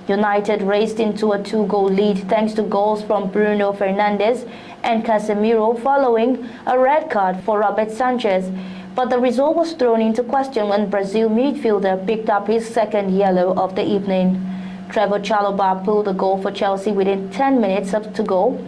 United raced into a 2-goal lead thanks to goals from Bruno Fernandes and Casemiro following a red card for Robert Sanchez. But the result was thrown into question when Brazil midfielder picked up his second yellow of the evening. Trevor Chalobah pulled the goal for Chelsea within 10 minutes to go.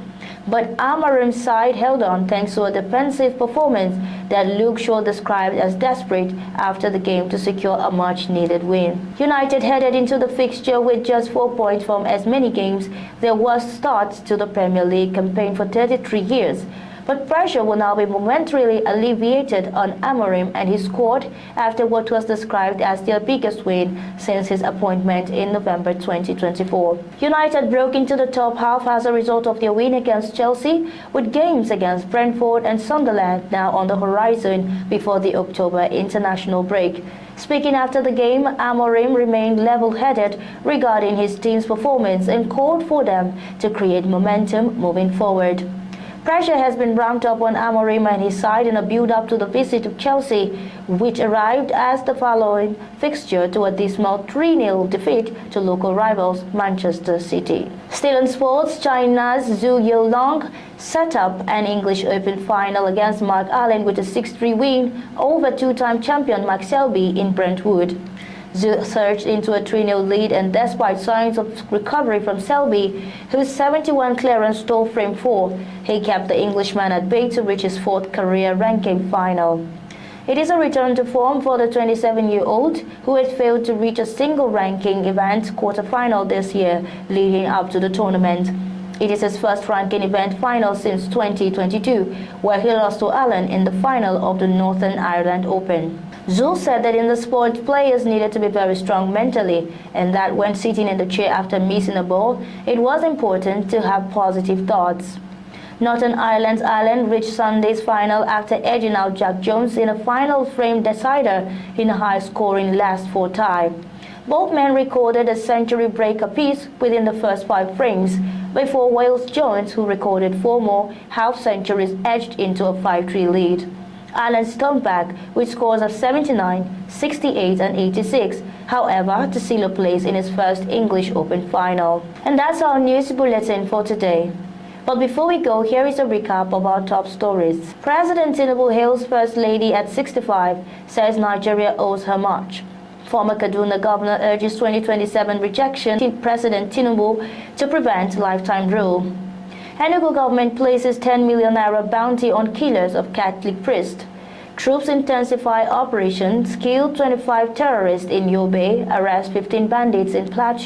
But Amorim's side held on thanks to a defensive performance that Luke Shaw described as desperate after the game to secure a much-needed win. United headed into the fixture with just 4 points from as many games their worst start to the Premier League campaign for 33 years. But pressure will now be momentarily alleviated on Amorim and his squad after what was described as their biggest win since his appointment in November 2024. United broke into the top half as a result of their win against Chelsea, with games against Brentford and Sunderland now on the horizon before the October international break. Speaking after the game, Amorim remained level-headed regarding his team's performance and called for them to create momentum moving forward. Pressure has been ramped up on Amorim and his side in a build-up to the visit to Chelsea, which arrived as the following fixture to a dismal 3-0 defeat to local rivals Manchester City. Still in sports, China's Zhu Yilong set up an English Open final against Mark Allen with a 6-3 win over two-time champion Mark Selby in Brentwood. Zhu surged into a 3-0 lead, and despite signs of recovery from Selby, whose 71 clearance stole frame 4, he kept the Englishman at bay to reach his 4th career ranking final. It is a return to form for the 27-year-old, who had failed to reach a single ranking event quarterfinal this year leading up to the tournament. It is his first ranking event final since 2022, where he lost to Allen in the final of the Northern Ireland Open. Zhu said that in the sport, players needed to be very strong mentally, and that when sitting in the chair after missing a ball, it was important to have positive thoughts. Northern Ireland's Allen reached Sunday's final after edging out Jack Jones in a final frame decider in a high-scoring last-four tie. Both men recorded a century break apiece within the first 5 frames, before Wales Jones, who recorded 4 more half-centuries, edged into a 5-3 lead. Allen stormed back with scores of 79, 68 and 86, however, to seal a place in his first English Open final. And that's our news bulletin for today. But before we go, here is a recap of our top stories. President Tinubu hails First Lady at 65, says Nigeria owes her much. Former Kaduna governor urges 2027 rejection President Tinubu to prevent lifetime rule. Enugu government places 10 million naira bounty on killers of Catholic priest. Troops intensify operations, kill 25 terrorists in Yobe, arrest 15 bandits in Plateau.